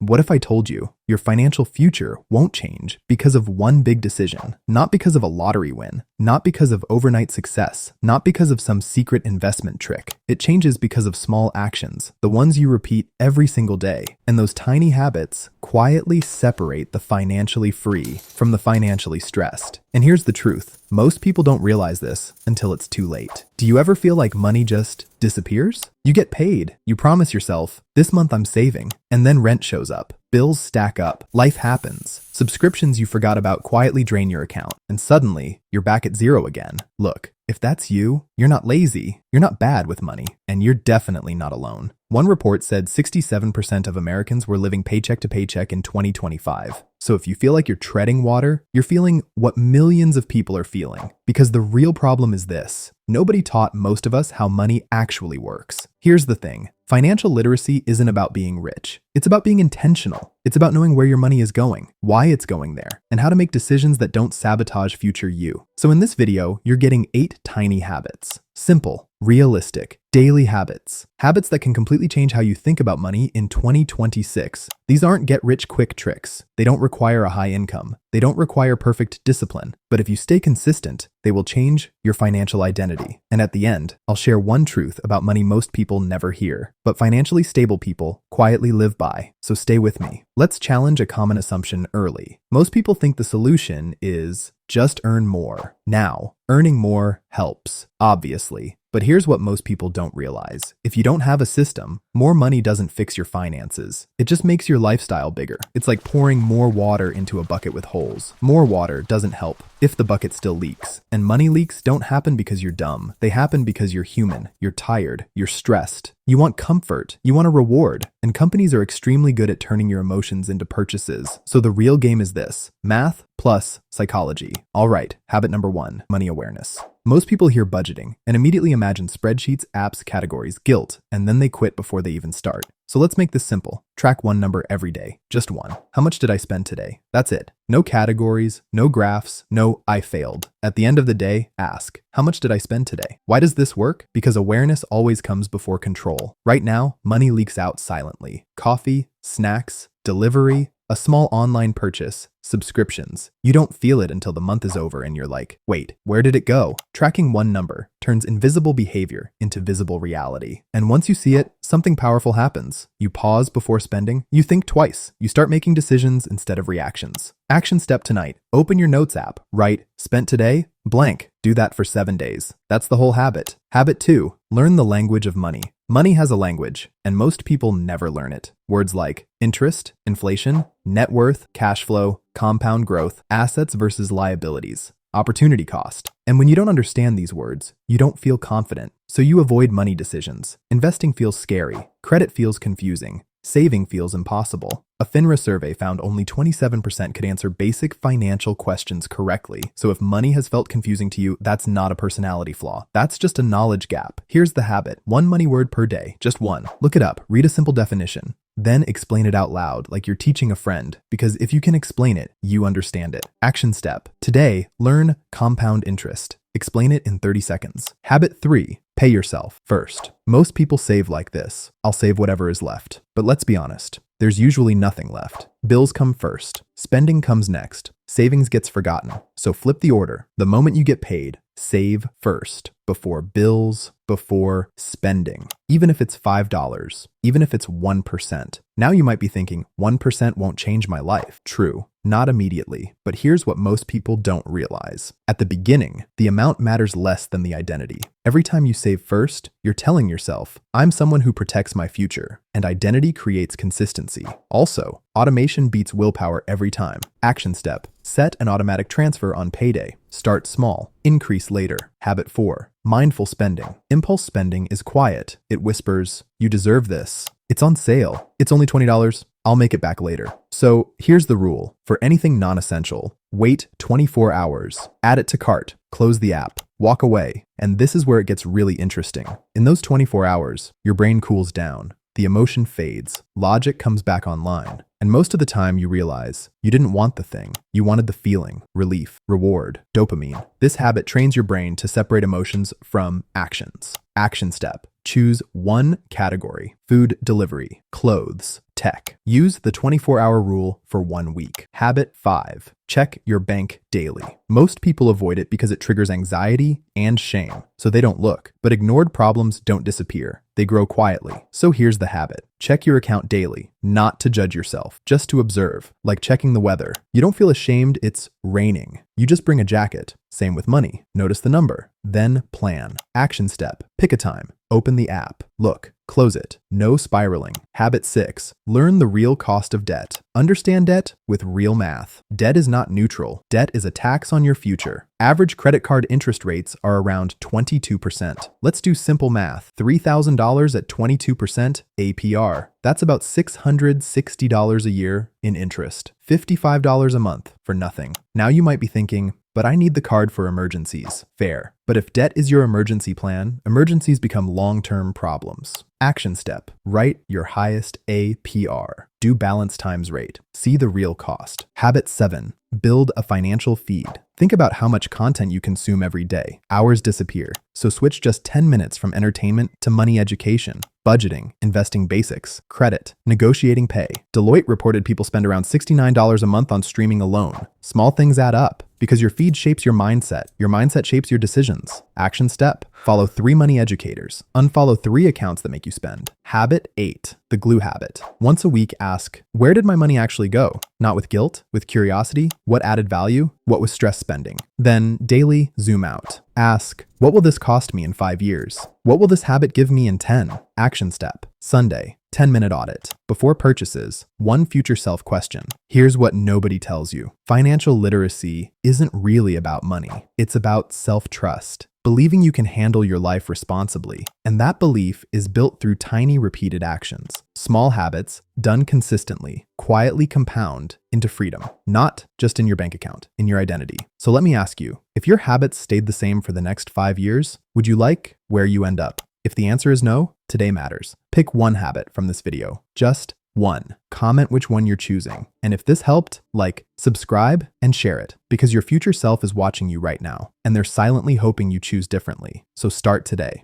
What if I told you your financial future won't change because of one big decision? Not because of a lottery win, not because of overnight success, not because of some secret investment trick. It changes because of small actions, the ones you repeat every single day. And those tiny habits quietly separate the financially free from the financially stressed. And here's the truth. Most people don't realize this until it's too late. Do you ever feel like money just disappears? You get paid. You promise yourself, this month I'm saving. And then rent shows up. Bills stack up. Life happens. Subscriptions you forgot about quietly drain your account. And suddenly, you're back at zero again. Look, if that's you, you're not lazy. You're not bad with money. And you're definitely not alone. One report said 67% of Americans were living paycheck to paycheck in 2025. So if you feel like you're treading water, you're feeling what millions of people are feeling. Because the real problem is this. Nobody taught most of us how money actually works. Here's the thing. Financial literacy isn't about being rich. It's about being intentional. It's about knowing where your money is going, why it's going there, and how to make decisions that don't sabotage future you. So in this video, you're getting 8 tiny habits. Simple, realistic, daily habits. Habits that can completely change how you think about money in 2026. These aren't get-rich-quick tricks. They don't require a high income. They don't require perfect discipline. But if you stay consistent, they will change your financial identity. And at the end, I'll share one truth about money most people never hear, but financially stable people quietly live by. So stay with me. Let's challenge a common assumption early. Most people think the solution is just earn more. Now, earning more helps, obviously. But here's what most people don't realize. If you don't have a system, more money doesn't fix your finances. It just makes your lifestyle bigger. It's like pouring more water into a bucket with holes. More water doesn't help if the bucket still leaks. And money leaks don't happen because you're dumb. They happen because you're human. You're tired. You're stressed. You want comfort. You want a reward. And companies are extremely good at turning your emotions into purchases. So the real game is this: math plus psychology. All right, habit number 1, money awareness. Most people hear budgeting and immediately imagine spreadsheets, apps, categories, guilt, and then they quit before they even start. So let's make this simple. Track one number every day, just one. How much did I spend today? That's it. No categories, no graphs, no I failed. At the end of the day, ask, how much did I spend today? Why does this work? Because awareness always comes before control. Right now, money leaks out silently. Coffee, snacks, delivery, a small online purchase, subscriptions. You don't feel it until the month is over and you're like, wait, where did it go? Tracking one number turns invisible behavior into visible reality. And once you see it, something powerful happens. You pause before spending. You think twice. You start making decisions instead of reactions. Action step tonight. Open your notes app. Write, spent today, blank. Do that for 7 days. That's the whole habit. Habit 2, learn the language of money. Money has a language, and most people never learn it. Words like interest, inflation, net worth, cash flow, compound growth, assets versus liabilities, opportunity cost. And when you don't understand these words, you don't feel confident, so you avoid money decisions. Investing feels scary, credit feels confusing, saving feels impossible. A FINRA survey found only 27% could answer basic financial questions correctly. So if money has felt confusing to you, that's not a personality flaw. That's just a knowledge gap. Here's the habit. One money word per day. Just one. Look it up. Read a simple definition. Then explain it out loud like you're teaching a friend. Because if you can explain it, you understand it. Action step. Today, learn compound interest. Explain it in 30 seconds. Habit 3. Pay yourself first. Most people save like this. I'll save whatever is left. But let's be honest. There's usually nothing left. Bills come first. Spending comes next. Savings gets forgotten. So flip the order. The moment you get paid, save first. Before bills, before spending. Even if it's $5, even if it's 1%. Now you might be thinking, 1% won't change my life. True, not immediately. But here's what most people don't realize. At the beginning, the amount matters less than the identity. Every time you save first, you're telling yourself, I'm someone who protects my future. And identity creates consistency. Also, automation beats willpower every time. Action step. Set an automatic transfer on payday. Start small. Increase later. Habit 4. Mindful spending. Impulse spending is quiet. It whispers, you deserve this. It's on sale. It's only $20. I'll make it back later. So here's the rule. For anything non-essential, wait 24 hours. Add it to cart. Close the app. Walk away. And this is where it gets really interesting. In those 24 hours, your brain cools down. The emotion fades. Logic comes back online. And most of the time you realize you didn't want the thing. You wanted the feeling, relief, reward, dopamine. This habit trains your brain to separate emotions from actions. Action step. Choose one category: food delivery, clothes, Tech. Use the 24-hour rule for 1 week. Habit 5. Check your bank daily. Most people avoid it because it triggers anxiety and shame, so they don't look. But ignored problems don't disappear. They grow quietly. So here's the habit. Check your account daily, not to judge yourself, just to observe, like checking the weather. You don't feel ashamed it's raining. You just bring a jacket. Same with money. Notice the number. Then plan. Action step. Pick a time. Open the app. Look. Close it. No spiraling. Habit 6. Learn the real cost of debt. Understand debt with real math. Debt is not neutral. Debt is a tax on your future. Average credit card interest rates are around 22%. Let's do simple math. $3,000 at 22% APR. That's about $660 a year in interest. $55 a month for nothing. Now you might be thinking, but I need the card for emergencies. Fair. But if debt is your emergency plan, emergencies become long-term problems. Action step. Write your highest APR. Do balance times rate. See the real cost. Habit 7. Build a financial feed. Think about how much content you consume every day. Hours disappear. So switch just 10 minutes from entertainment to money education, budgeting, investing basics, credit, negotiating pay. Deloitte reported people spend around $69 a month on streaming alone. Small things add up because your feed shapes your mindset. Your mindset shapes your decisions. Action step. Follow 3 money educators. Unfollow 3 accounts that make you spend. Habit 8. The glue habit. Once a week, ask, where did my money actually go? Not with guilt, with curiosity. What added value? What was stress spending? Then daily, zoom out. Ask, what will this cost me in 5 years? What will this habit give me in 10? Action step. Sunday. 10-minute audit. Before purchases, 1 future self question. Here's what nobody tells you. Financial literacy isn't really about money. It's about self-trust. Believing you can handle your life responsibly. And that belief is built through tiny repeated actions. Small habits, done consistently, quietly compound into freedom. Not just in your bank account, in your identity. So let me ask you, if your habits stayed the same for the next 5 years, would you like where you end up? If the answer is no, today matters. Pick 1 habit from this video. Just 1. Comment which one you're choosing. And if this helped, like, subscribe, and share it. Because your future self is watching you right now, and they're silently hoping you choose differently. So start today.